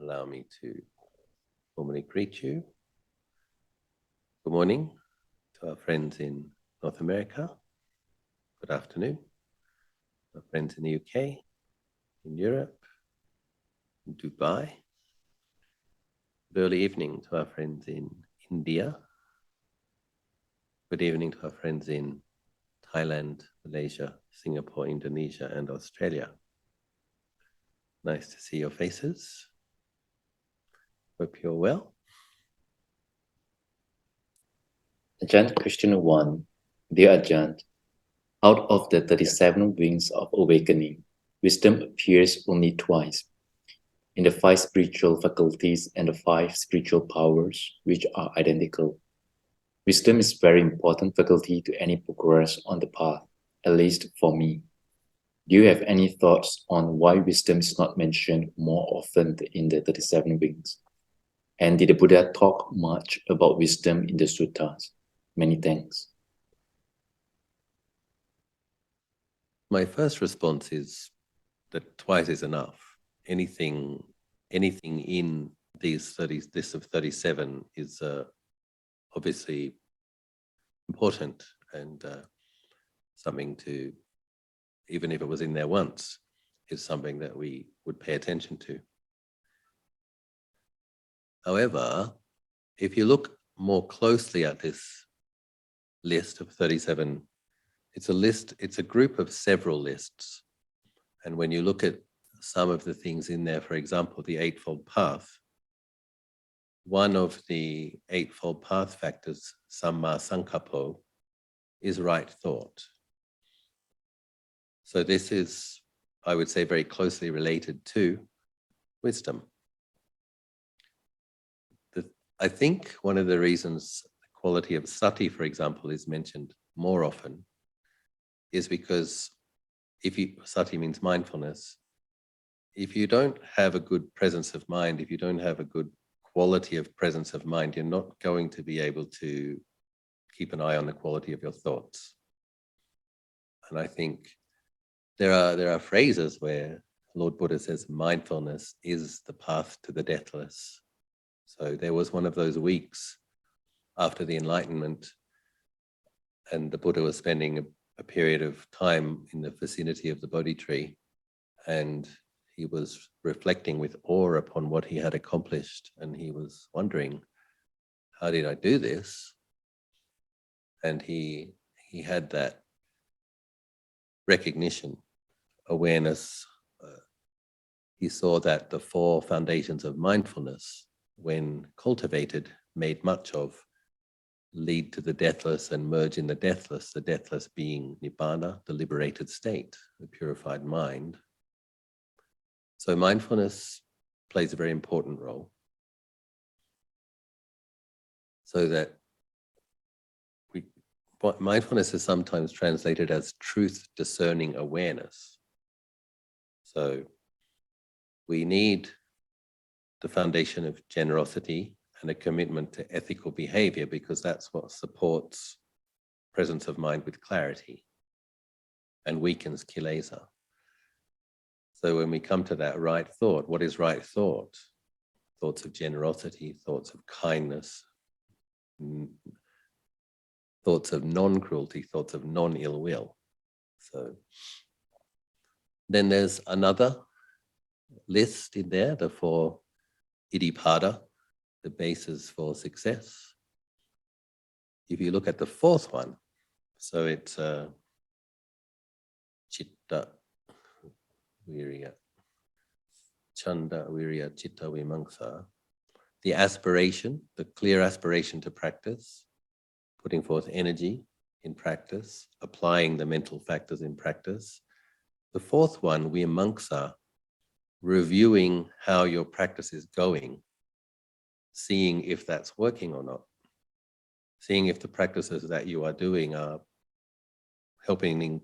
allow me to formally greet you. Good morning to our friends in North America. Good afternoon to our friends in the UK, in Europe, in Dubai. Good early evening to our friends in India. Good evening to our friends in Thailand, Malaysia, Singapore, Indonesia, and Australia. Nice to see your faces. Hope you're well. Ajahn, question 1. Dear Ajahn, out of the 37 wings of awakening, wisdom appears only twice. In the 5 spiritual faculties and the 5 spiritual powers, which are identical. Wisdom is a very important faculty to any progress on the path, at least for me. Do you have any thoughts on why wisdom is not mentioned more often in the 37 wings? And did the Buddha talk much about wisdom in the suttas? Many thanks. My first response is that twice is enough. Anything in this of 37 is obviously important and something to, even if it was in there once, is something that we would pay attention to. However, if you look more closely at this list of 37, it's a group of several lists. And when you look at some of the things in there, for example, the Eightfold Path, one of the Eightfold Path factors, samma sankappo, is right thought. So this is, I would say, very closely related to wisdom. I think one of the reasons the quality of sati, for example, is mentioned more often is because sati means mindfulness. If you don't have a good presence of mind, if you don't have a good quality of presence of mind, you're not going to be able to keep an eye on the quality of your thoughts. And I think there are phrases where Lord Buddha says mindfulness is the path to the deathless. So there was one of those weeks after the Enlightenment, and the Buddha was spending a period of time in the vicinity of the Bodhi tree, and he was reflecting with awe upon what he had accomplished, and he was wondering, how did I do this? And he had that recognition, awareness. He saw that the 4 foundations of mindfulness, when cultivated, made much of, lead to the deathless and merge in the deathless being nibbana, the liberated state, the purified mind. So mindfulness plays a very important role. So that mindfulness is sometimes translated as truth discerning awareness. So we need the foundation of generosity and a commitment to ethical behavior, because that's what supports presence of mind with clarity and weakens kilesa. So when we come to that right thought, what is right thought? Thoughts of generosity, thoughts of kindness, thoughts of non-cruelty, thoughts of non-ill will. So then there's another list in there, the 4 iddhipada, the basis for success. If you look at the 4th one, so it's chitta, virya, chanda, virya, chitta, vimamsa, the aspiration, the clear aspiration to practice, putting forth energy in practice, applying the mental factors in practice. The 4th one, vimamsa, reviewing how your practice is going, seeing if that's working or not, seeing if the practices that you are doing are helping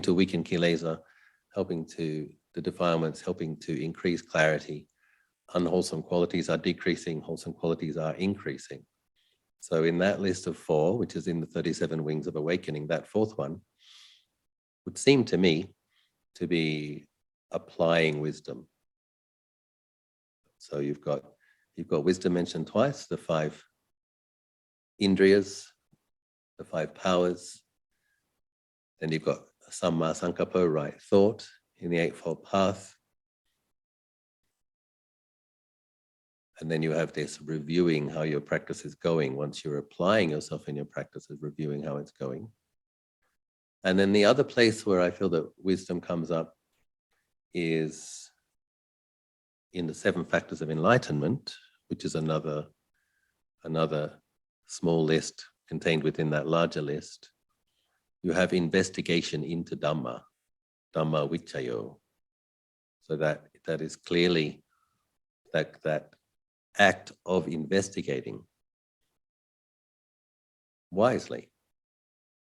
to weaken kilesa, helping to the defilements, helping to increase clarity. Unwholesome qualities are decreasing, wholesome qualities are increasing. So in that list of 4, which is in the 37 wings of awakening, that 4th one would seem to me to be applying wisdom. So you've got wisdom mentioned twice, the 5 indriyas, the 5 powers. Then you've got samma sankappa, right thought, in the Eightfold Path. And then you have this reviewing how your practice is going. Once you're applying yourself in your practices, reviewing how it's going. And then the other place where I feel that wisdom comes up is in the 7 factors of enlightenment, which is another small list contained within that larger list. You have investigation into Dhamma vichayo. So that is clearly that act of investigating wisely.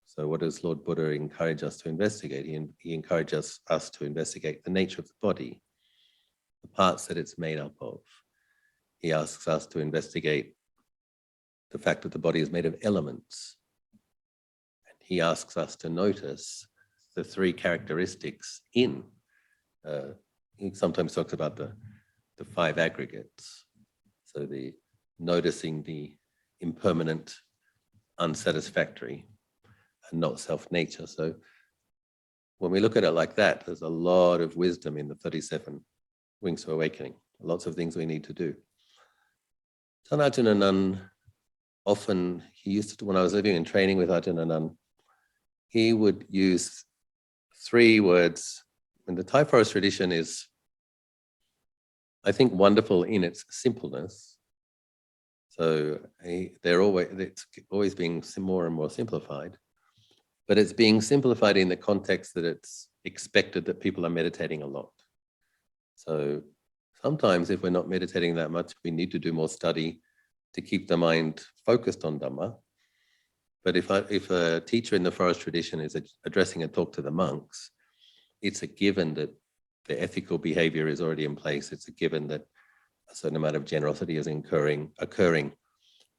So what does Lord Buddha encourage us to investigate? He encourages us to investigate the nature of the body, the parts that it's made up of. He asks us to investigate the fact that the body is made of elements. And he asks us to notice the 3 characteristics in, he sometimes talks about the 5 aggregates. So the noticing the impermanent, unsatisfactory, and not self-nature. So when we look at it like that, there's a lot of wisdom in the 37 wings of awakening. Lots of things we need to do. Ajahn often, he used to, when I was living in training with Ajahn, he would use 3 words. And the Thai forest tradition is, I think, wonderful in its simpleness. So it's always being more and more simplified, but it's being simplified in the context that it's expected that people are meditating a lot. So sometimes if we're not meditating that much, we need to do more study to keep the mind focused on Dhamma. But if a teacher in the forest tradition is addressing a talk to the monks, it's a given that the ethical behavior is already in place. It's a given that a certain amount of generosity is occurring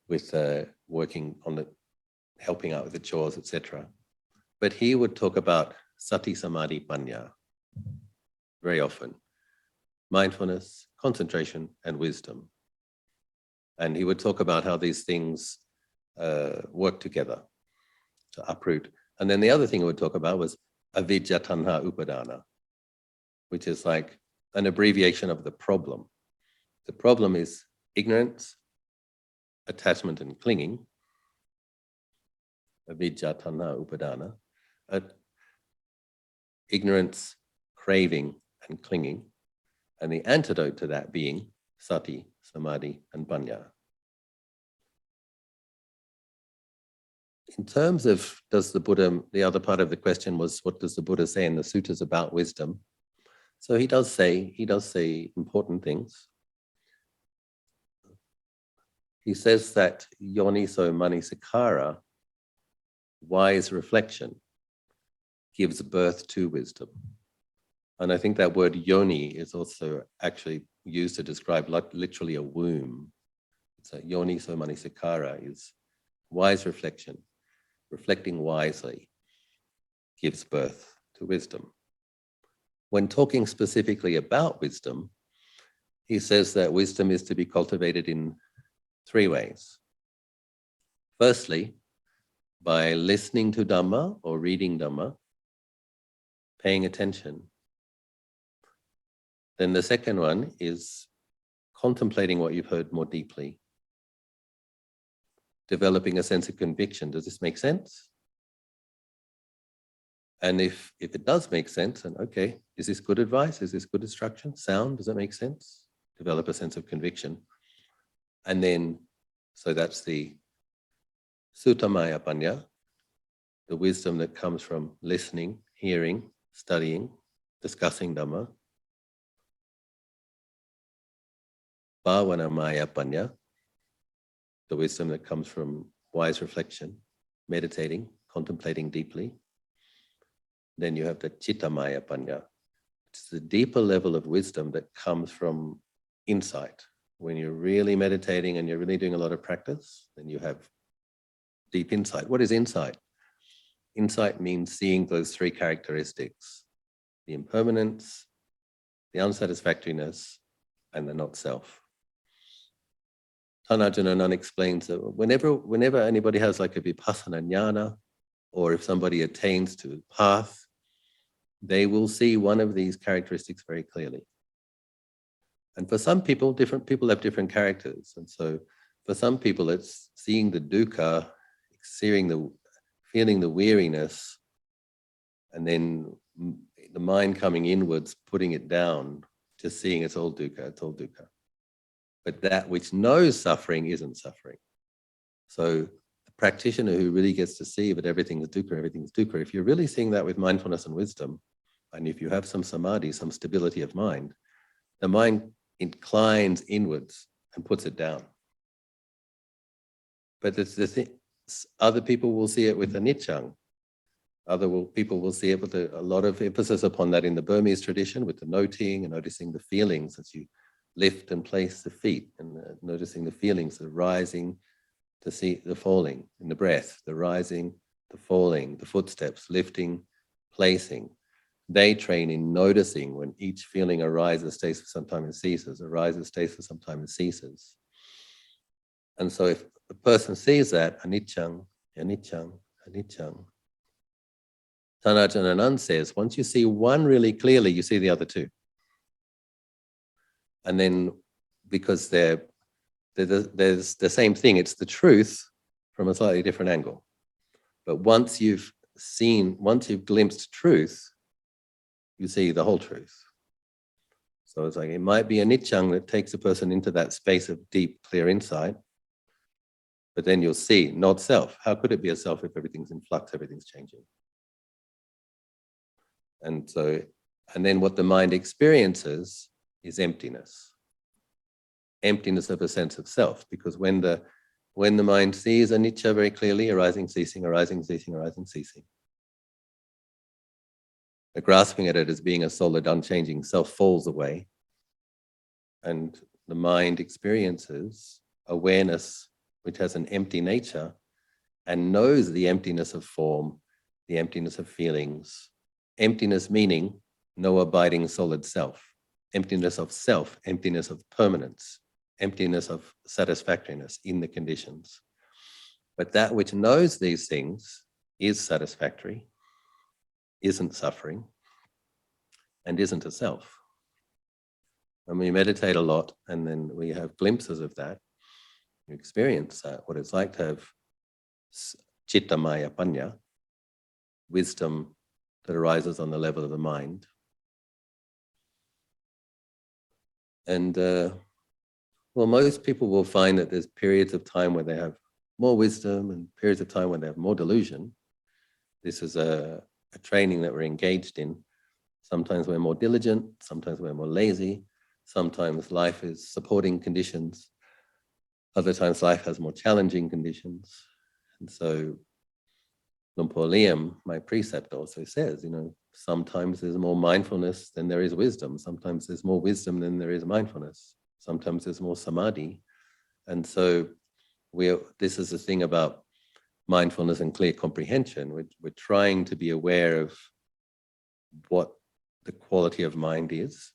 with working on the, helping out with the chores, etc. But he would talk about sati, samadhi, panya very often. Mindfulness, concentration, and wisdom. And he would talk about how these things work together to uproot. And then the other thing he would talk about was avidya tanha upadana, which is like an abbreviation of the problem. The problem is ignorance, attachment, and clinging. Avidya tanha upadana. Ignorance, craving, and clinging. And the antidote to that being sati, samadhi, and panya. In terms of does the Buddha, the other part of the question was, what does the Buddha say in the suttas about wisdom? So he does say important things. He says that yoniso manasikara, wise reflection, gives birth to wisdom. And I think that word yoni is also actually used to describe literally a womb. So yoniso manasikara is wise reflection. Reflecting wisely gives birth to wisdom. When talking specifically about wisdom, he says that wisdom is to be cultivated in 3 ways. Firstly, by listening to Dhamma or reading Dhamma, paying attention. Then the second one is contemplating what you've heard more deeply, developing a sense of conviction. Does this make sense? And if it does make sense, and okay, is this good advice? Is this good instruction? Sound, does it make sense? Develop a sense of conviction. And then, so that's the suttamaya panya, the wisdom that comes from listening, hearing, studying, discussing Dhamma. Bhavanamaya panya, the wisdom that comes from wise reflection, meditating, contemplating deeply. Then you have the chittamaya panya. It's the deeper level of wisdom that comes from insight. When you're really meditating and you're really doing a lot of practice, then you have deep insight. What is insight? Insight means seeing those 3 characteristics: the impermanence, the unsatisfactoriness, and the not self. Ajahn explains that whenever anybody has like a vipassana jnana, or if somebody attains to the path, they will see one of these characteristics very clearly. And for some people, different people have different characters. And so for some people, it's seeing the dukkha, feeling the weariness, and then the mind coming inwards, putting it down, just seeing it's all dukkha, it's all dukkha. But that which knows suffering isn't suffering. So the practitioner who really gets to see that everything is dukkha, if you're really seeing that with mindfulness and wisdom, and if you have some samadhi, some stability of mind, the mind inclines inwards and puts it down. But it's the thing, other people will see it with anicca. People will see it with a lot of emphasis upon that in the Burmese tradition, with the noting and noticing the feelings as you lift and place the feet, and noticing the feelings, the rising, to see the falling in the breath, the rising, the falling, the footsteps, lifting, placing. They train in noticing when each feeling arises, stays for some time and ceases, arises, stays for some time and ceases. And so if a person sees that, anicca, anicca, anicca, Ajahn says, once you see one really clearly, you see the other two. And then, because they're the same thing, it's the truth from a slightly different angle. But once you've glimpsed truth, you see the whole truth. So it's like, it might be a anicca that takes a person into that space of deep, clear insight, but then you'll see, not self. How could it be a self if everything's in flux, everything's changing? And then what the mind experiences is emptiness. Emptiness of a sense of self, because when the mind sees anicca very clearly, arising, ceasing, arising, ceasing, arising, ceasing, the grasping at it as being a solid, unchanging self falls away, and the mind experiences awareness which has an empty nature and knows the emptiness of form, the emptiness of feelings. Emptiness meaning no abiding solid self. Emptiness of self, emptiness of permanence, emptiness of satisfactoriness in the conditions. But that which knows these things is satisfactory, isn't suffering, and isn't a self. And we meditate a lot, and then we have glimpses of that. You experience that, what it's like to have chittamaya panya, wisdom that arises on the level of the mind. And most people will find that there's periods of time where they have more wisdom and periods of time when they have more delusion. This is a training that we're engaged in. Sometimes we're more diligent, sometimes we're more lazy, sometimes life is supporting conditions, other times life has more challenging conditions. And so Lumpur Liam, my precept, also says, sometimes there's more mindfulness than there is wisdom. Sometimes there's more wisdom than there is mindfulness. Sometimes there's more samadhi. And so this is the thing about mindfulness and clear comprehension. We're trying to be aware of what the quality of mind is,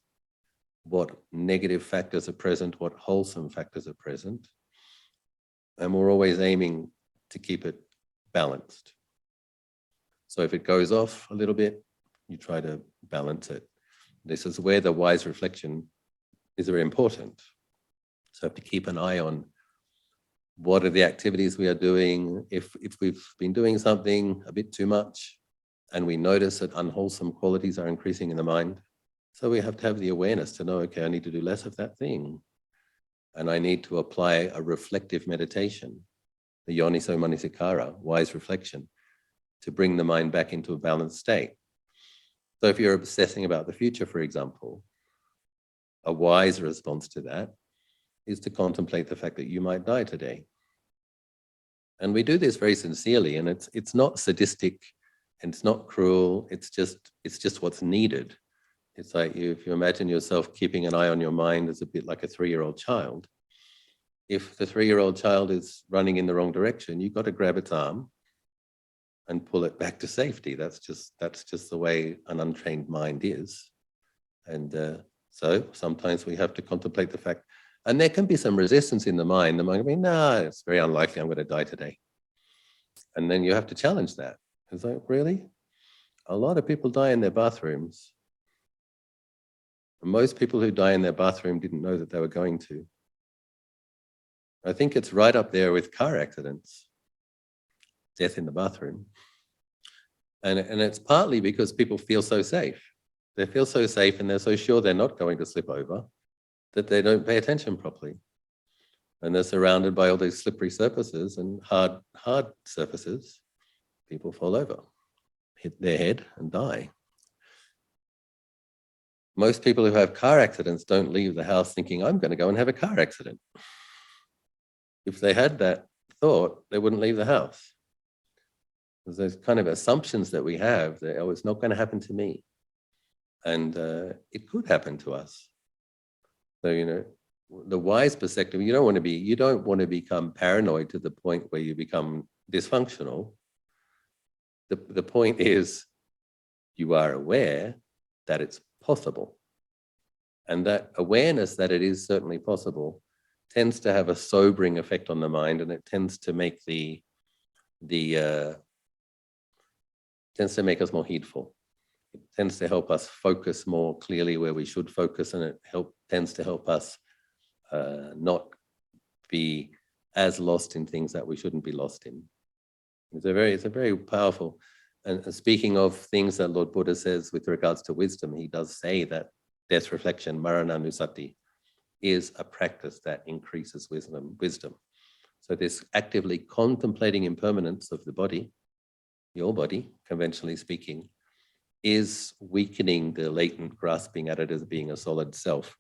what negative factors are present, what wholesome factors are present. And we're always aiming to keep it balanced. So if it goes off a little bit, you try to balance it. This is where the wise reflection is very important. So have to keep an eye on what are the activities we are doing. If we've been doing something a bit too much and we notice that unwholesome qualities are increasing in the mind, so we have to have the awareness to know, okay, I need to do less of that thing. And I need to apply a reflective meditation, the yoniso manasikara, wise reflection, to bring the mind back into a balanced state. So if you're obsessing about the future, for example, a wise response to that is to contemplate the fact that you might die today. And we do this very sincerely, and it's not sadistic and it's not cruel, it's just what's needed. It's like if you imagine yourself keeping an eye on your mind as a bit like a 3-year-old child. If the 3-year-old child is running in the wrong direction, you've got to grab its arm and pull it back to safety. That's just the way an untrained mind is. And so sometimes we have to contemplate the fact And there can be some resistance in the mind. The mind can be, no, it's very unlikely I'm going to die today. And then you have to challenge that. It's like, really? A lot of people die in their bathrooms. And most people who die in their bathroom didn't know that they were going to. I think it's right up there with car accidents, death in the bathroom. And it's partly because people feel so safe. They feel so safe and they're so sure they're not going to slip over that they don't pay attention properly. And they're surrounded by all these slippery surfaces and hard surfaces. People fall over, hit their head and die. Most people who have car accidents don't leave the house thinking, I'm going to go and have a car accident. If they had that thought, they wouldn't leave the house. There's those kind of assumptions that we have that, oh, it's not going to happen to me. And it could happen to us. So, you know, the wise perspective, you don't want to become paranoid to the point where you become dysfunctional. The point is you are aware that it's possible. And that awareness that it is certainly possible tends to have a sobering effect on the mind, and it tends to make tends to make us more heedful. It tends to help us focus more clearly where we should focus, and it tends to help us not be as lost in things that we shouldn't be lost in. It's a very powerful. And speaking of things that Lord Buddha says with regards to wisdom, he does say that death reflection, marananusati, is a practice that increases wisdom. So this actively contemplating impermanence of the body, your body, conventionally speaking, is weakening the latent grasping at it as being a solid self,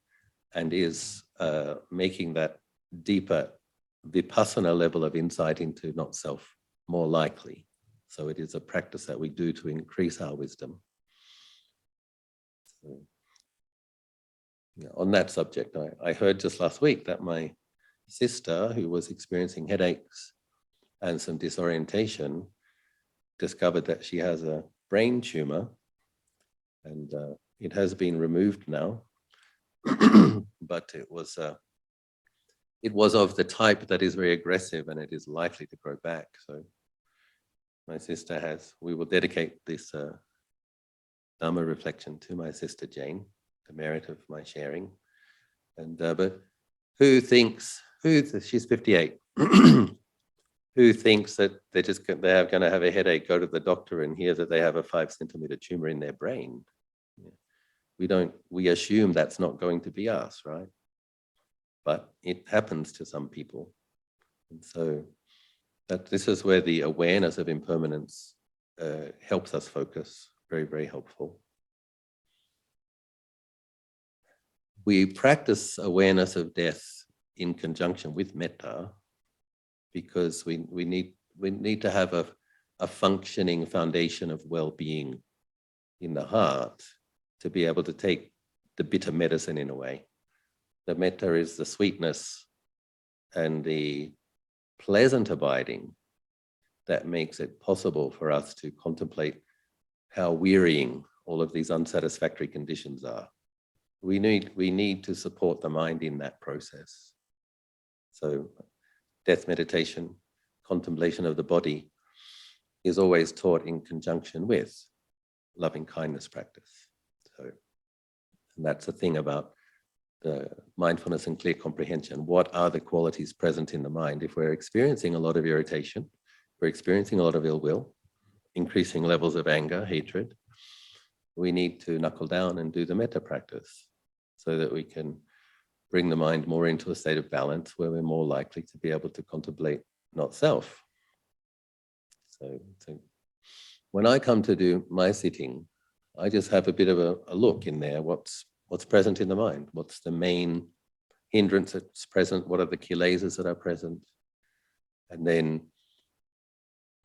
and is making that deeper vipassana level of insight into not self more likely. So it is a practice that we do to increase our wisdom. So, yeah, on that subject, I heard just last week that my sister, who was experiencing headaches and some disorientation, discovered that she has a brain tumor, and it has been removed now. But it was of the type that is very aggressive, and it is likely to grow back. So my sister we will dedicate this Dhamma reflection to my sister Jane, the merit of my sharing. And but she's 58, who thinks that they're going to have a headache, go to the doctor and hear that they have a 5-centimeter tumor in their brain. We assume that's not going to be us, right? But it happens to some people. And so this is where the awareness of impermanence helps us focus. Very, very helpful. We practice awareness of death in conjunction with metta because we need to have a functioning foundation of well-being in the heart to be able to take the bitter medicine in a way. The metta is the sweetness and the pleasant abiding that makes it possible for us to contemplate how wearying all of these unsatisfactory conditions are. We need to support the mind in that process. So death meditation, contemplation of the body is always taught in conjunction with loving kindness practice. So, and that's the thing about the mindfulness and clear comprehension. What are the qualities present in the mind? If we're experiencing a lot of irritation, we're experiencing a lot of ill will, increasing levels of anger, hatred, we need to knuckle down and do the metta practice so that we can bring the mind more into a state of balance where we're more likely to be able to contemplate not self. So when I come to do my sitting, I just have a bit of a look in there. What's present in the mind? What's the main hindrance that's present? What are the kilesas that are present? And then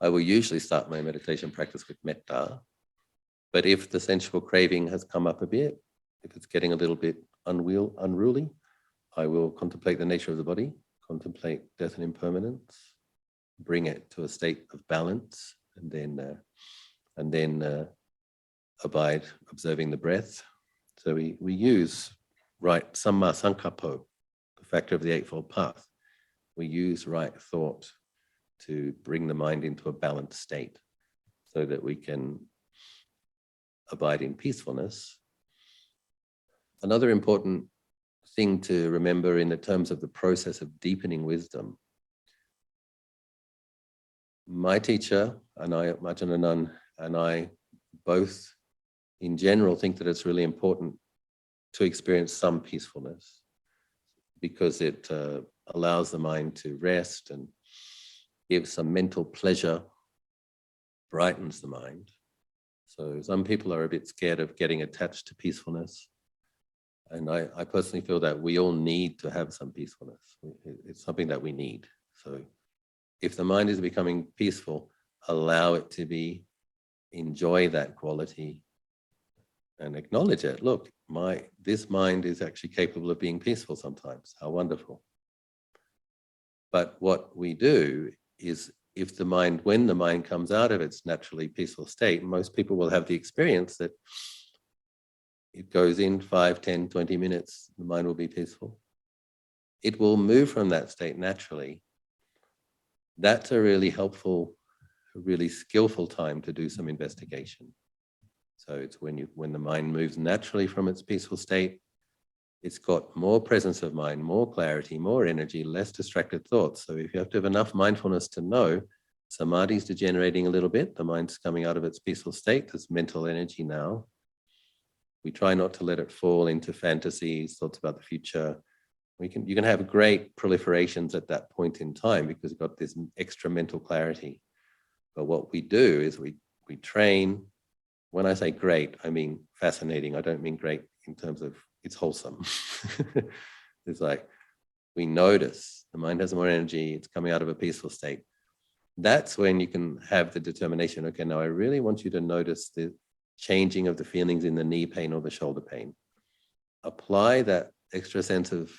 I will usually start my meditation practice with metta. But if the sensual craving has come up a bit, if it's getting a little bit unruly, I will contemplate the nature of the body, contemplate death and impermanence, bring it to a state of balance, and then abide, observing the breath. So we use right samma sankappo, the factor of the Eightfold Path. We use right thought to bring the mind into a balanced state so that we can abide in peacefulness. Another important thing to remember in the terms of the process of deepening wisdom, my teacher and I, Ajahn and I both in general think that it's really important to experience some peacefulness because it allows the mind to rest and gives some mental pleasure, brightens the mind. So some people are a bit scared of getting attached to peacefulness. And I personally feel that we all need to have some peacefulness. It's something that we need. So if the mind is becoming peaceful, allow it to be, enjoy that quality and acknowledge it. Look, this mind is actually capable of being peaceful sometimes. How wonderful. But what we do is when the mind comes out of its naturally peaceful state, most people will have the experience that it goes in 5, 10, 20 minutes, the mind will be peaceful. It will move from that state naturally. That's a really helpful, really skillful time to do some investigation. So it's when the mind moves naturally from its peaceful state, it's got more presence of mind, more clarity, more energy, less distracted thoughts. So if you have to have enough mindfulness to know samadhi's degenerating a little bit, the mind's coming out of its peaceful state, there's mental energy now. We try not to let it fall into fantasies, thoughts about the future. You can have great proliferations at that point in time because you've got this extra mental clarity. But what we do is we train. When I say great, I mean fascinating. I don't mean great in terms of it's wholesome. It's like we notice the mind has more energy, it's coming out of a peaceful state. That's when you can have the determination, okay, now I really want you to notice the changing of the feelings in the knee pain or the shoulder pain. Apply that extra sense of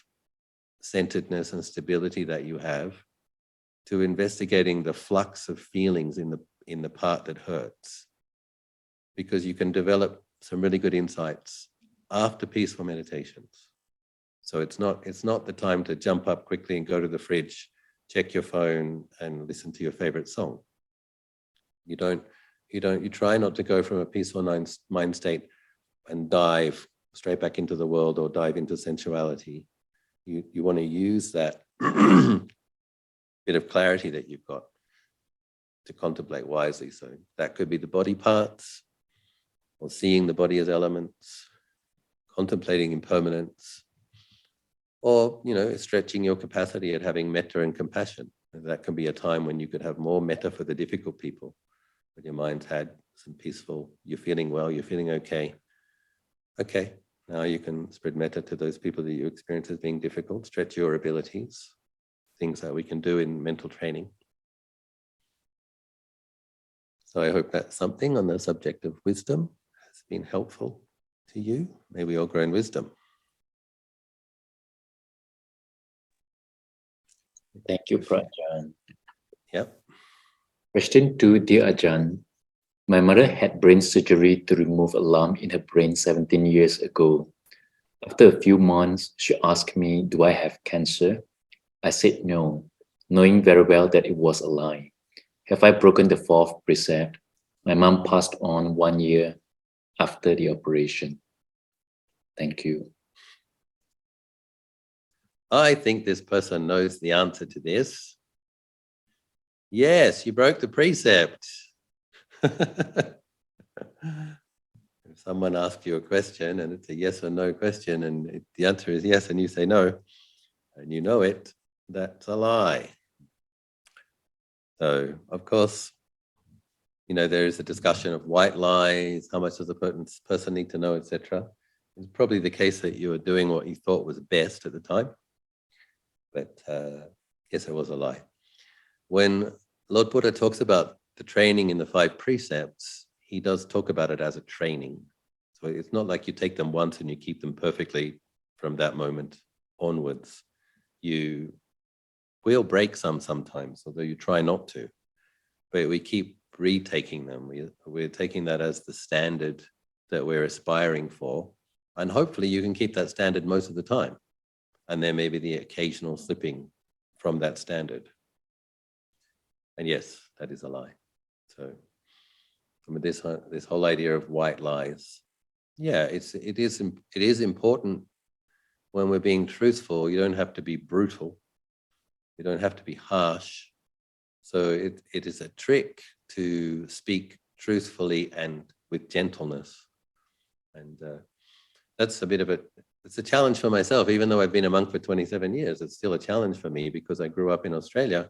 centeredness and stability that you have to investigating the flux of feelings in the part that hurts. Because you can develop some really good insights after peaceful meditations. So it's not the time to jump up quickly and go to the fridge, check your phone and listen to your favorite song. You try not to go from a peaceful mind state and dive straight back into the world or dive into sensuality. You want to use that bit of clarity that you've got to contemplate wisely. So that could be the body parts, or seeing the body as elements, contemplating impermanence, or stretching your capacity at having metta and compassion. That can be a time when you could have more metta for the difficult people, when your mind's had some peaceful, you're feeling well, you're feeling okay. Okay, now you can spread metta to those people that you experience as being difficult, stretch your abilities, things that we can do in mental training. So I hope that something on the subject of wisdom has been helpful to you. May we all grow in wisdom. Thank you, Ajahn. Yep. Question 2, dear Ajahn. My mother had brain surgery to remove a lump in her brain 17 years ago. After a few months, she asked me, do I have cancer? I said no, knowing very well that it was a lie. Have I broken the 4th precept? My mom passed on 1 year after the operation. Thank you. I think this person knows the answer to this. Yes, you broke the precept. If someone asks you a question and it's a yes or no question and the answer is yes and you say no, and you know it, that's a lie. So, of course, there is a discussion of white lies, how much does a person need to know, etc. It's probably the case that you were doing what you thought was best at the time. But yes, it was a lie. When Lord Buddha talks about the training in the 5 precepts, he does talk about it as a training. So it's not like you take them once and you keep them perfectly from that moment onwards. You will break sometimes, although you try not to. But we keep retaking them. We're taking that as the standard that we're aspiring for. And hopefully you can keep that standard most of the time. and there may be the occasional slipping from that standard. And yes, that is a lie. So I mean, this whole idea of white lies, yeah, it is important when we're being truthful. You don't have to be brutal. You don't have to be harsh. So it is a trick to speak truthfully and with gentleness. And that's a bit of it's a challenge for myself. Even though I've been a monk for 27 years, it's still a challenge for me because I grew up in Australia,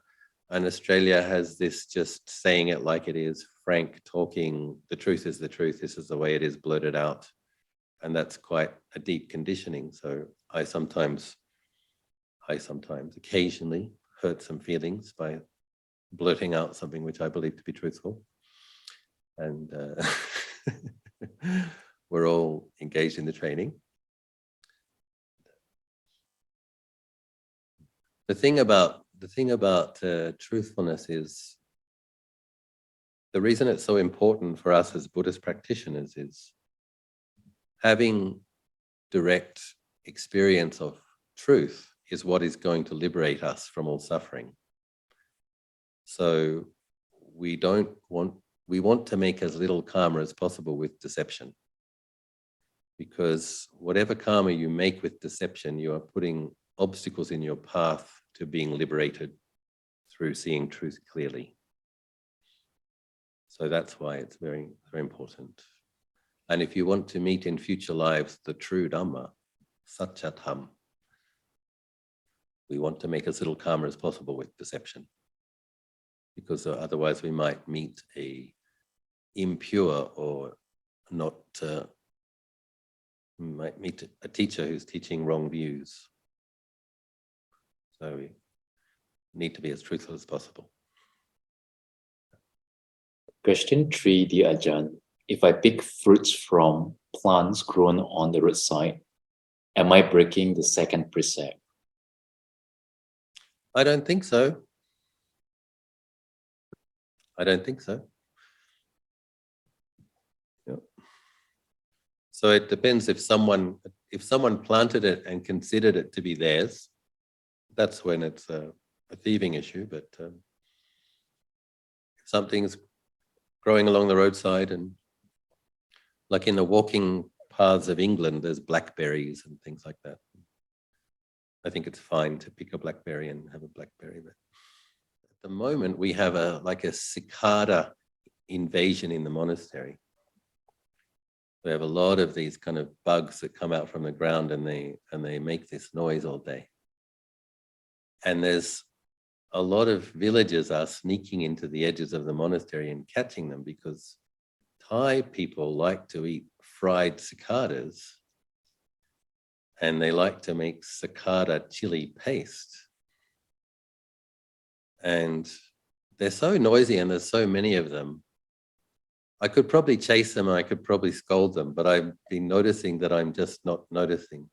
and Australia has this just saying it like it is, frank talking, the truth is the truth, this is the way it is, blurted out. And that's quite a deep conditioning. So I sometimes occasionally hurt some feelings by blurting out something which I believe to be truthful. And we're all engaged in the training. The thing about truthfulness is, the reason it's so important for us as Buddhist practitioners is having direct experience of truth is what is going to liberate us from all suffering. So we want to make as little karma as possible with deception, because whatever karma you make with deception, you are putting obstacles in your path to being liberated through seeing truth clearly. So that's why it's very, very important. And if you want to meet in future lives the true Dhamma, Satchatham, we want to make as little karma as possible with deception, because otherwise we might meet a impure or not, might meet a teacher who's teaching wrong views. So we need to be as truthful as possible. Question 3, dear Ajahn. If I pick fruits from plants grown on the roadside, am I breaking the second precept? I don't think so. I don't think so. Yep. So it depends if someone planted it and considered it to be theirs, that's when it's a thieving issue. But if something's growing along the roadside, and like in the walking paths of England, there's blackberries and things like that. I think it's fine to pick a blackberry and have a blackberry. But at the moment, we have a cicada invasion in the monastery. We have a lot of these kind of bugs that come out from the ground, and they make this noise all day. And there's a lot of villagers are sneaking into the edges of the monastery and catching them, because Thai people like to eat fried cicadas, and they like to make cicada chili paste. And they're so noisy, and there's so many of them. I could probably chase them, and I could probably scold them, but I've been noticing that I'm just not noticing.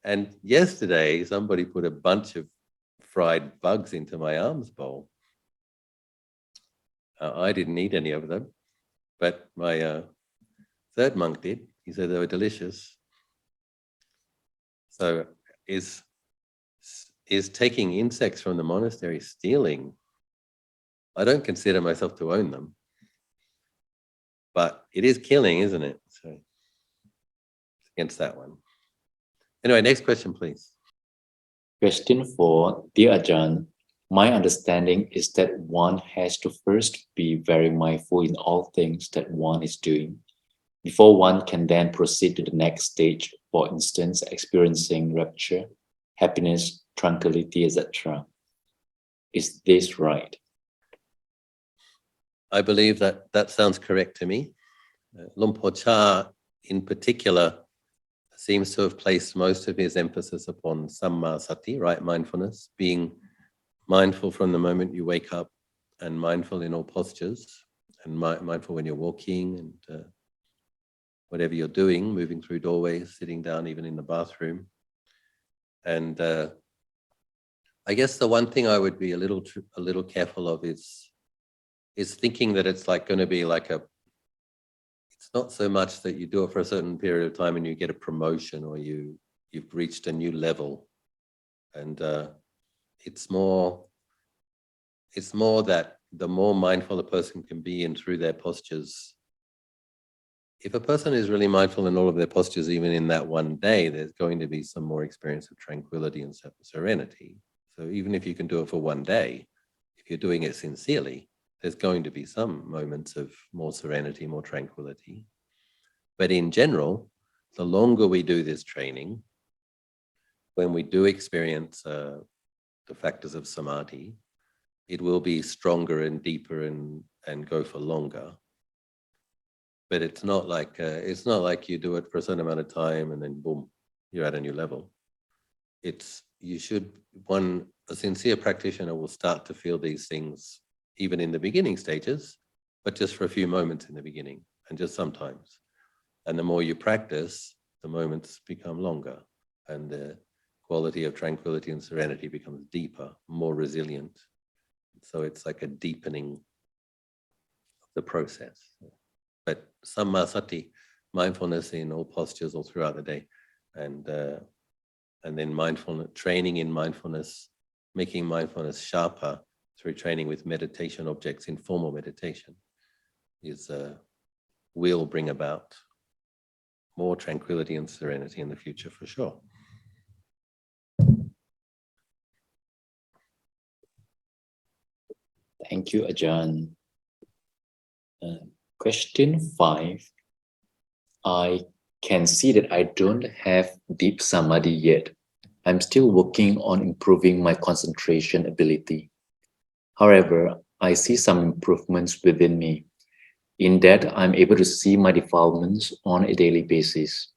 And yesterday, somebody put a bunch of fried bugs into my alms bowl. I didn't eat any of them, but my third monk did. He said they were delicious. So is taking insects from the monastery stealing? I don't consider myself to own them, but it is killing, isn't it? So it's against that one. Anyway, next question, please. Question 4, dear Ajahn. My understanding is that one has to first be very mindful in all things that one is doing, before one can then proceed to the next stage, for instance, experiencing rapture, happiness, tranquility, etc. Is this right? I believe that sounds correct to me. Luang Por Chah, in particular, seems to have placed most of his emphasis upon samma sati, right mindfulness, being mindful from the moment you wake up, and mindful in all postures, and mindful when you're walking, and whatever you're doing, moving through doorways, sitting down, even in the bathroom. And I guess the one thing I would be a little careful of is thinking that it's like going to be like it's not so much that you do it for a certain period of time and you get a promotion or you've reached a new level. And it's more that the more mindful a person can be in through their postures. If a person is really mindful in all of their postures, even in that one day, there's going to be some more experience of tranquility and serenity. So even if you can do it for one day, if you're doing it sincerely, there's going to be some moments of more serenity, more tranquility. But in general, the longer we do this training, when we do experience the factors of samadhi, it will be stronger and deeper and go for longer. But it's not like you do it for a certain amount of time and then boom, you're at a new level. A sincere practitioner will start to feel these things even in the beginning stages, but just for a few moments in the beginning and just sometimes. And the more you practice, the moments become longer and the quality of tranquility and serenity becomes deeper, more resilient. So it's like a deepening of the process. But sammasati, mindfulness in all postures all throughout the day, and then mindfulness, training in mindfulness, making mindfulness sharper through training with meditation objects in formal meditation will bring about more tranquility and serenity in the future for sure. Thank you, Ajahn. Question 5. I can see that I don't have deep samadhi yet. I'm still working on improving my concentration ability. However, I see some improvements within me, in that I'm able to see my defilements on a daily basis.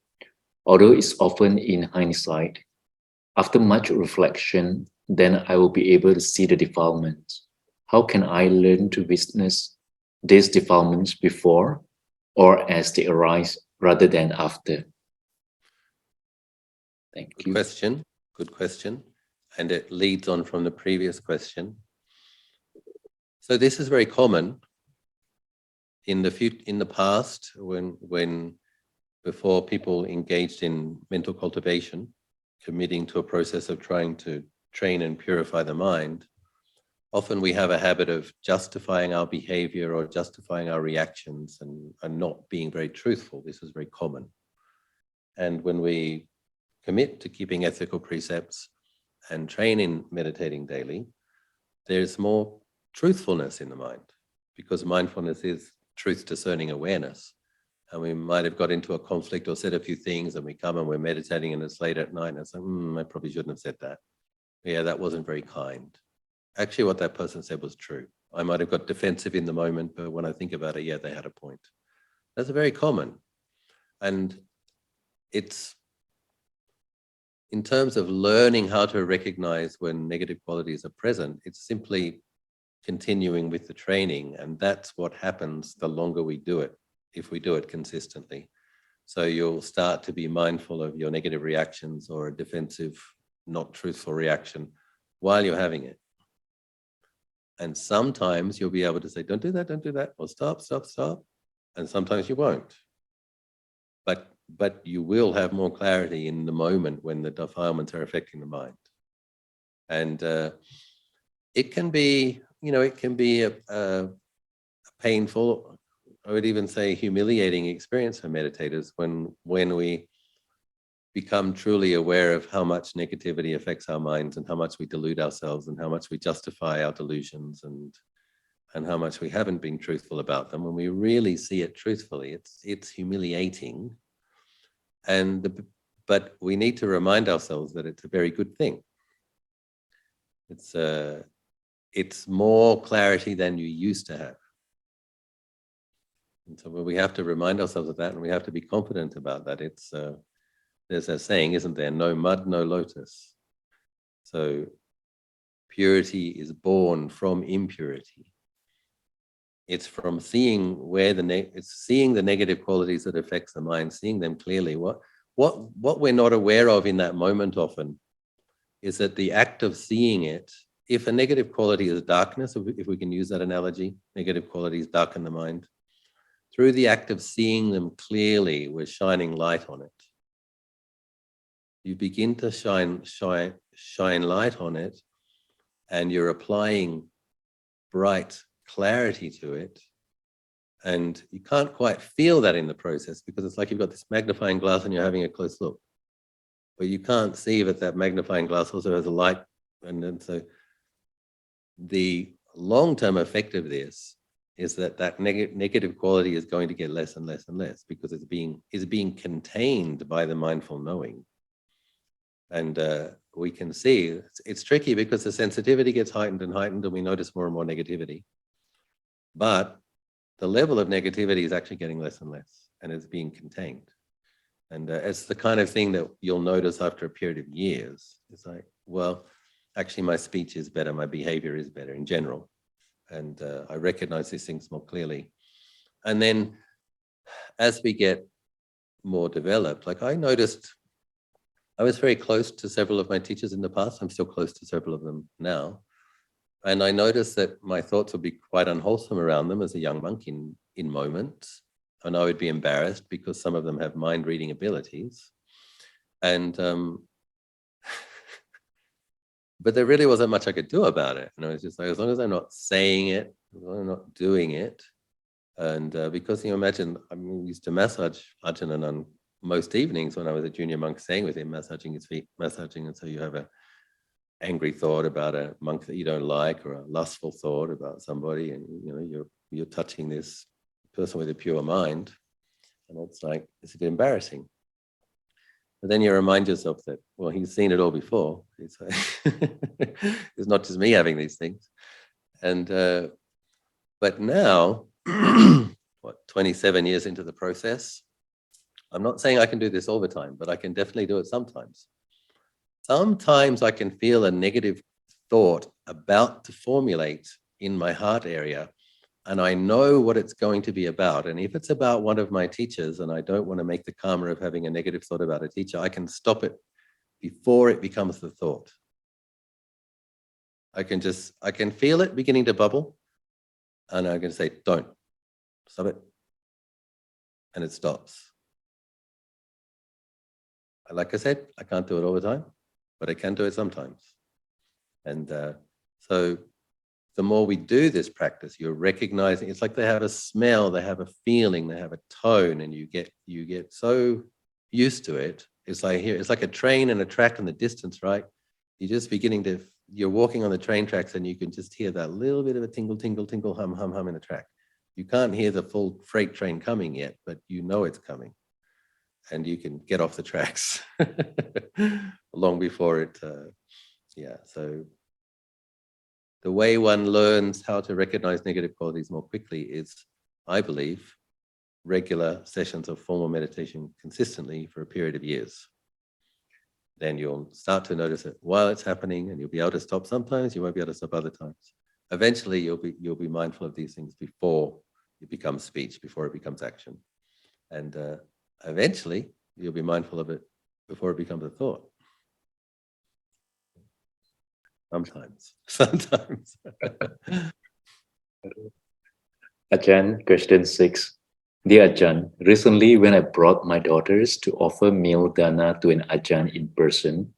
Although it's often in hindsight, after much reflection, then I will be able to see the defilements. How can I learn to witness these defilements before or as they arise rather than after? Thank you. Good question. And it leads on from the previous question. So this is very common in the past when before people engaged in mental cultivation, committing to a process of trying to train and purify the mind. Often we have a habit of justifying our behavior or justifying our reactions and not being very truthful. This is very common. And when we commit to keeping ethical precepts and train in meditating daily, there's more truthfulness in the mind, because mindfulness is truth discerning awareness. And we might have got into a conflict or said a few things, and we come and we're meditating and it's late at night and I say, I probably shouldn't have said that. Yeah, that wasn't very kind. Actually, what that person said was true. I might have got defensive in the moment, but when I think about it, yeah, they had a point. That's very common. And it's, in terms of learning how to recognize when negative qualities are present, it's simply continuing with the training. And that's what happens the longer we do it, if we do it consistently. So you'll start to be mindful of your negative reactions or a defensive, not truthful reaction while you're having it. And sometimes you'll be able to say, don't do that, or stop. And sometimes you won't. But you will have more clarity in the moment when the defilements are affecting the mind. And it can be, a painful, I would even say humiliating experience for meditators when we become truly aware of how much negativity affects our minds and how much we delude ourselves and how much we justify our delusions and how much we haven't been truthful about them. When we really see it truthfully, it's humiliating. But we need to remind ourselves that it's a very good thing. It's more clarity than you used to have. And so we have to remind ourselves of that, and we have to be confident about that. There's a saying, isn't there? No mud, no lotus. So purity is born from impurity. It's from seeing seeing the negative qualities that affects the mind, seeing them clearly. What we're not aware of in that moment often is that the act of seeing it, if a negative quality is darkness, if we can use that analogy, negative qualities darken the mind. through the act of seeing them clearly, we're shining light on it. You begin to shine light on it, and you're applying bright clarity to it. And you can't quite feel that in the process, because it's like you've got this magnifying glass and you're having a close look. But you can't see that that magnifying glass also has a light. And then so the long-term effect of this is that that negative quality is going to get less and less and less, because it's being contained by the mindful knowing. And we can see it's tricky, because the sensitivity gets heightened and heightened, and we notice more and more negativity. But the level of negativity is actually getting less and less, and it's being contained. And it's the kind of thing that you'll notice after a period of years. It's like, well, actually my speech is better, my behavior is better in general. And I recognize these things more clearly. And then as we get more developed, like I noticed, I was very close to several of my teachers in the past. I'm still close to several of them now. And I noticed that my thoughts would be quite unwholesome around them as a young monk in moments. And I would be embarrassed, because some of them have mind reading abilities. And but there really wasn't much I could do about it. And I was just like, as long as I'm not saying it, as long as I'm not doing it. And because you imagine, I used to massage Ajahn on most evenings when I was a junior monk, staying with him, massaging his feet, massaging. And so you have a angry thought about a monk that you don't like, or a lustful thought about somebody, and you're touching this person with a pure mind, and it's like, it's a bit embarrassing. But then you remind yourself that, well, he's seen it all before. It's not just me having these things. And but now, 27 years into the process, I'm not saying I can do this all the time, but I can definitely do it sometimes. Sometimes I can feel a negative thought about to formulate in my heart area, and I know what it's going to be about. And if it's about one of my teachers, and I don't want to make the karma of having a negative thought about a teacher, I can stop it before it becomes the thought. I can feel it beginning to bubble, and I can say, don't, stop it. And it stops. Like I said, I can't do it all the time, but I can do it sometimes. And so the more we do this practice, you're recognizing, it's like they have a smell, they have a feeling, they have a tone, and you get so used to it. It's like a train and a track in the distance, right? You're walking on the train tracks, and you can just hear that little bit of a tingle, tingle, tingle, hum, hum, hum in the track. You can't hear the full freight train coming yet, but you know it's coming. And you can get off the tracks long before it, so the way one learns how to recognize negative qualities more quickly is, I believe, regular sessions of formal meditation consistently for a period of years. Then you'll start to notice it while it's happening, and you'll be able to stop sometimes, you won't be able to stop other times. Eventually, you'll be mindful of these things before it becomes speech, before it becomes action. And eventually, you'll be mindful of it before it becomes a thought. Sometimes. Ajahn, question 6. Dear Ajahn, recently when I brought my daughters to offer meal dana to an Ajahn in person,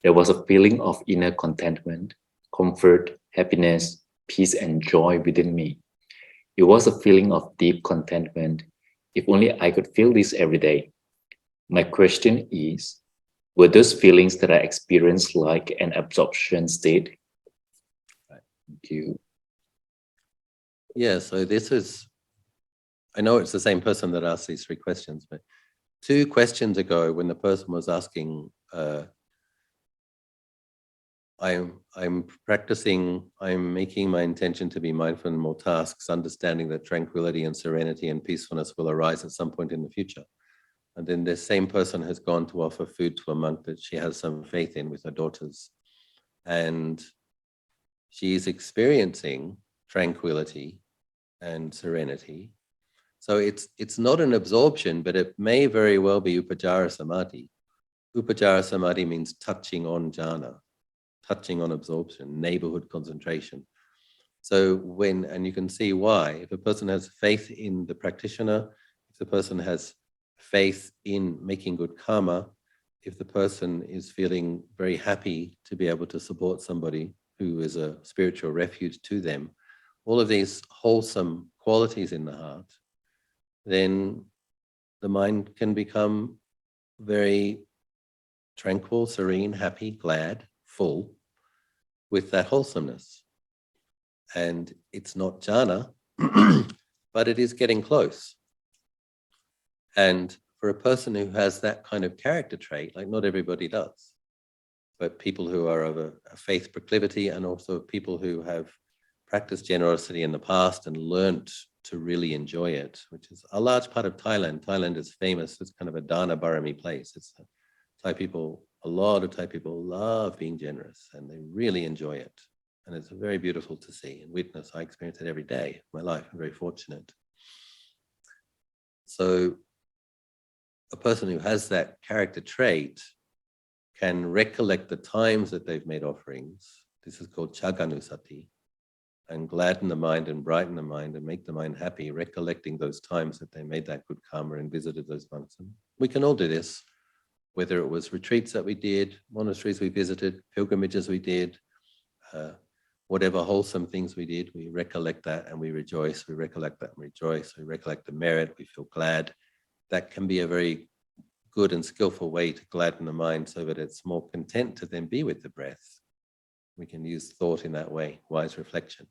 there was a feeling of inner contentment, comfort, happiness, peace, and joy within me. It was a feeling of deep contentment. If only I could feel this every day. My question is, were those feelings that I experienced like an absorption state? Thank you. Yeah, so I know it's the same person that asked these 3 questions, but 2 questions ago, when the person was asking, I'm practicing, I'm making my intention to be mindful in more tasks, understanding that tranquility and serenity and peacefulness will arise at some point in the future. And then the same person has gone to offer food to a monk that she has some faith in with her daughters. And she's experiencing tranquility and serenity. So it's not an absorption, but it may very well be upajjhara samadhi. Upajjhara samadhi means touching on jhana, touching on absorption, neighborhood concentration. So and you can see why, if a person has faith in the practitioner, if the person has faith in making good karma, if the person is feeling very happy to be able to support somebody who is a spiritual refuge to them, all of these wholesome qualities in the heart, then the mind can become very tranquil, serene, happy, glad, full with that wholesomeness. And it's not jhana, but it is getting close. And for a person who has that kind of character trait, like not everybody does, but people who are of a faith proclivity, and also people who have practiced generosity in the past and learnt to really enjoy it, which is a large part of Thailand. Thailand is famous. It's kind of a Dana Barami place. It's Thai people, a lot of Thai people love being generous and they really enjoy it. And it's very beautiful to see and witness. I experience it every day of my life. I'm very fortunate. So a person who has that character trait can recollect the times that they've made offerings. This is called chaganusati, and gladden the mind and brighten the mind and make the mind happy, recollecting those times that they made that good karma and visited those monks. And we can all do this, whether it was retreats that we did, monasteries we visited, pilgrimages we did, whatever wholesome things we did, we recollect that and we rejoice. We recollect that and rejoice. We recollect the merit. We feel glad. That can be a very good and skillful way to gladden the mind so that it's more content to then be with the breath. We can use thought in that way, wise reflection.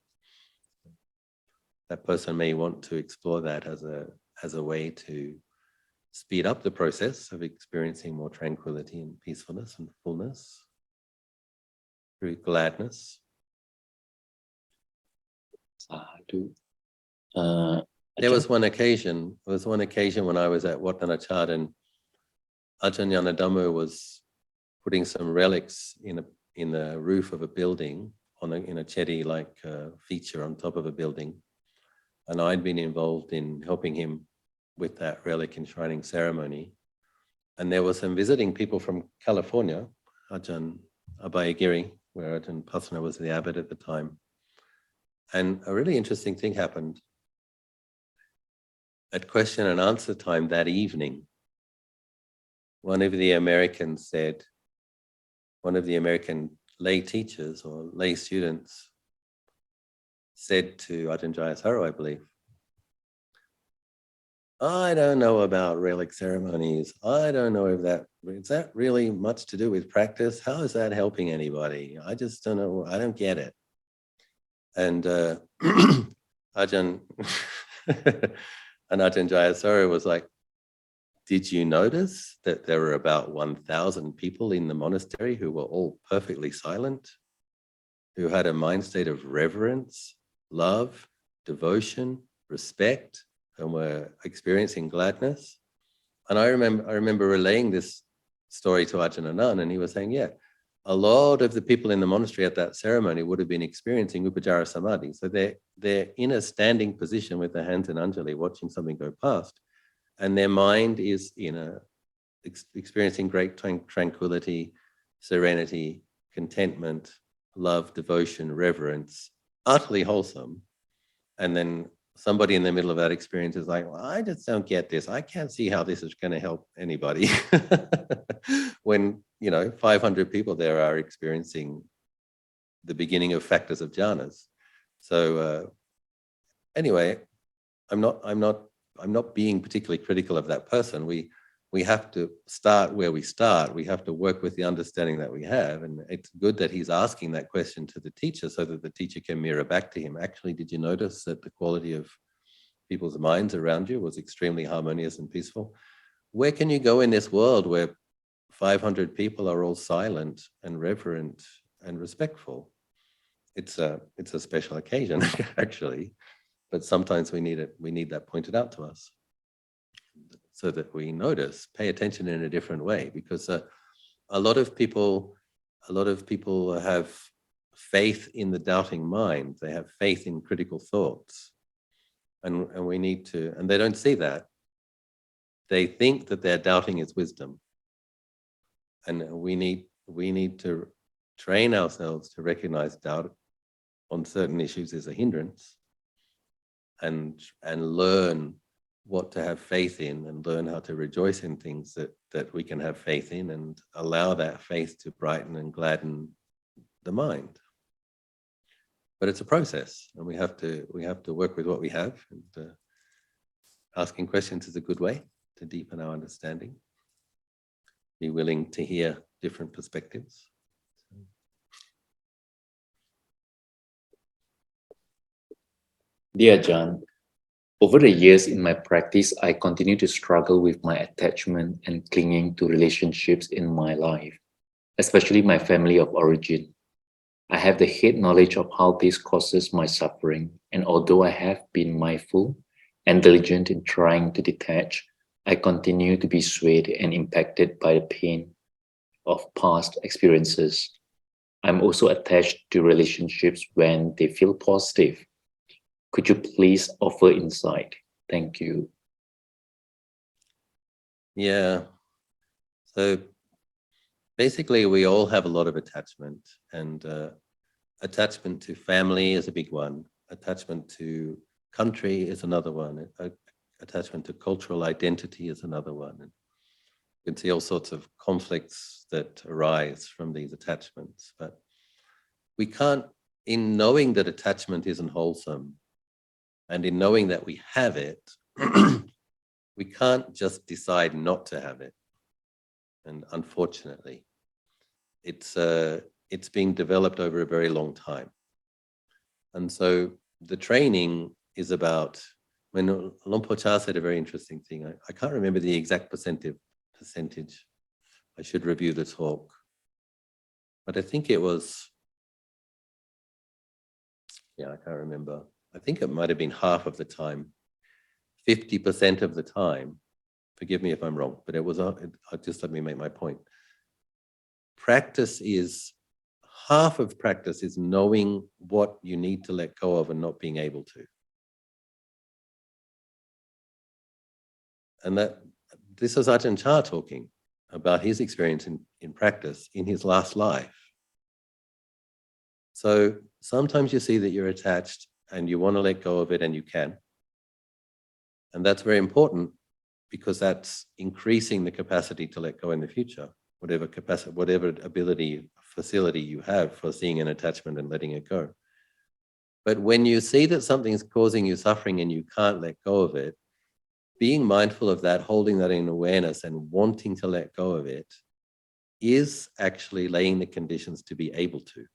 That person may want to explore that as a way to speed up the process of experiencing more tranquility and peacefulness and fullness through gladness. Sadhu. There was one occasion when I was at Wat Nanachad and Ajahn Yanadhammo was putting some relics in the roof of a building in a chedi-like feature on top of a building. And I'd been involved in helping him with that relic enshrining ceremony. And there were some visiting people from California, Ajahn Abhayagiri, where Ajahn Pasana was the abbot at the time. And a really interesting thing happened. At question and answer time that evening, one of the American lay teachers or lay students said to Ajahn Jayasaro, I believe, I don't know about relic ceremonies. I don't know if is that really much to do with practice? How is that helping anybody? I just don't know. I don't get it. And Ajahn and Ajahn Jayasaro was like, did you notice that there were about 1,000 people in the monastery who were all perfectly silent, who had a mind state of reverence, love, devotion, respect, and were experiencing gladness? And I remember relaying this story to Ajahn Anan, and he was saying, yeah, a lot of the people in the monastery at that ceremony would have been experiencing Upajjhara Samadhi. So they're in a standing position with their hands in Anjali, watching something go past. And their mind is experiencing great tranquility, serenity, contentment, love, devotion, reverence, utterly wholesome. And then somebody in the middle of that experience is like, well, I just don't get this. I can't see how this is going to help anybody. When, 500 people there are experiencing the beginning of factors of jhanas. So anyway, I'm not being particularly critical of that person. We have to start where we start. We have to work with the understanding that we have. And it's good that he's asking that question to the teacher so that the teacher can mirror back to him. Actually, did you notice that the quality of people's minds around you was extremely harmonious and peaceful? Where can you go in this world where 500 people are all silent and reverent and respectful? It's a special occasion, actually. But sometimes we need that pointed out to us so that we notice, pay attention in a different way, because a lot of people have faith in the doubting mind. They have faith in critical thoughts, and we need to, and they don't see that. They think that their doubting is wisdom, and we need to train ourselves to recognize doubt on certain issues is a hindrance, and learn what to have faith in, and learn how to rejoice in things that we can have faith in, and allow that faith to brighten and gladden the mind. But it's a process, and we have to work with what we have, and asking questions is a good way to deepen our understanding. Be willing to hear different perspectives. Dear Ajahn, over the years in my practice, I continue to struggle with my attachment and clinging to relationships in my life, especially my family of origin. I have the head knowledge of how this causes my suffering, and although I have been mindful and diligent in trying to detach, I continue to be swayed and impacted by the pain of past experiences. I'm also attached to relationships when they feel positive. Could you please offer insight? Thank you. Yeah. So basically, we all have a lot of attachment, and attachment to family is a big one. Attachment to country is another one. Attachment to cultural identity is another one. And you can see all sorts of conflicts that arise from these attachments. But we can't, in knowing that attachment isn't wholesome, and in knowing that we have it, we can't just decide not to have it. And unfortunately, it's being developed over a very long time. And so the training is about, when Luang Por Chah said a very interesting thing, I can't remember the exact percentage. I should review the talk. But I think it was, I can't remember. I think it might have been half of the time, 50% of the time. Forgive me if I'm wrong, but it was, just let me make my point. Half of practice is knowing what you need to let go of and not being able to. And this is Ajahn Chah talking about his experience in practice in his last life. So sometimes you see that you're attached and you want to let go of it, and you can. And that's very important, because that's increasing the capacity to let go in the future, whatever capacity, whatever ability, facility you have for seeing an attachment and letting it go. But when you see that something's causing you suffering and you can't let go of it, being mindful of that, holding that in awareness and wanting to let go of it, is actually laying the conditions to be able to.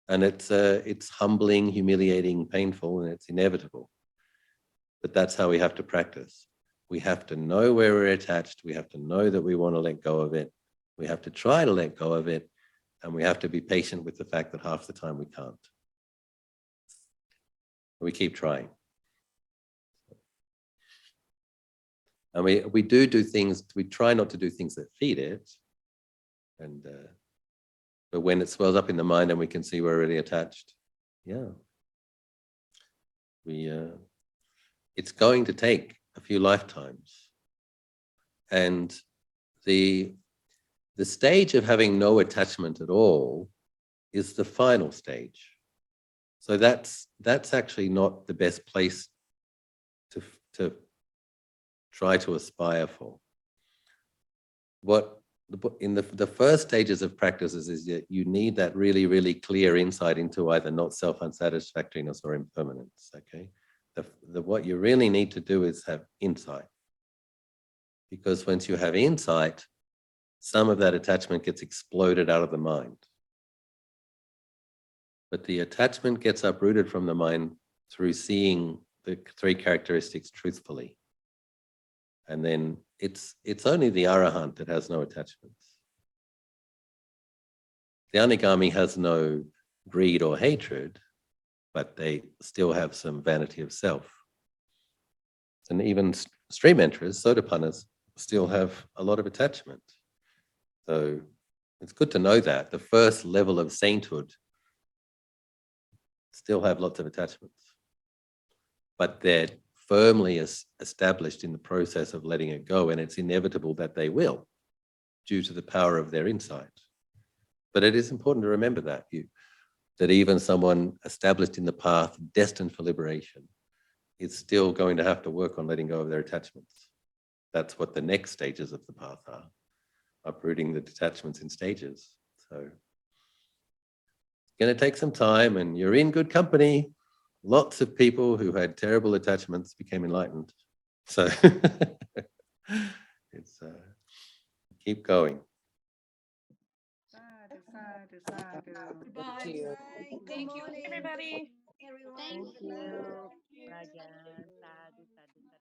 And it's humbling, humiliating, painful, and it's inevitable. But that's how we have to practice. We have to know where we're attached. We have to know that we want to let go of it. We have to try to let go of it. And we have to be patient with the fact that half the time we can't. We keep trying. And we do things, we try not to do things that feed it. And but when it swells up in the mind and we can see we're already attached, it's going to take a few lifetimes. And the stage of having no attachment at all is the final stage. So that's actually not the best place to try to aspire for. What in the first stages of practices is that you need that really, really clear insight into either not self, unsatisfactoriness, or impermanence. Okay, what you really need to do is have insight, because once you have insight, some of that attachment gets exploded out of the mind. But the attachment gets uprooted from the mind through seeing the three characteristics truthfully. And then it's only the Arahant that has no attachments. The Anagami has no greed or hatred, but they still have some vanity of self. And even stream enterers, Sotapannas, still have a lot of attachment. So it's good to know that the first level of sainthood still have lots of attachments, but they're firmly established in the process of letting it go, and it's inevitable that they will, due to the power of their insight. But it is important to remember that that even someone established in the path, destined for liberation, is still going to have to work on letting go of their attachments. That's what the next stages of the path are, uprooting the detachments in stages. So it's going to take some time, and you're in good company. Lots of people who had terrible attachments became enlightened. So it's keep going. Sadhu, sadhu, sadhu. Thank you. Thank you, everybody. Thank you, Rajan. Sadhu, sadhu, sadhu.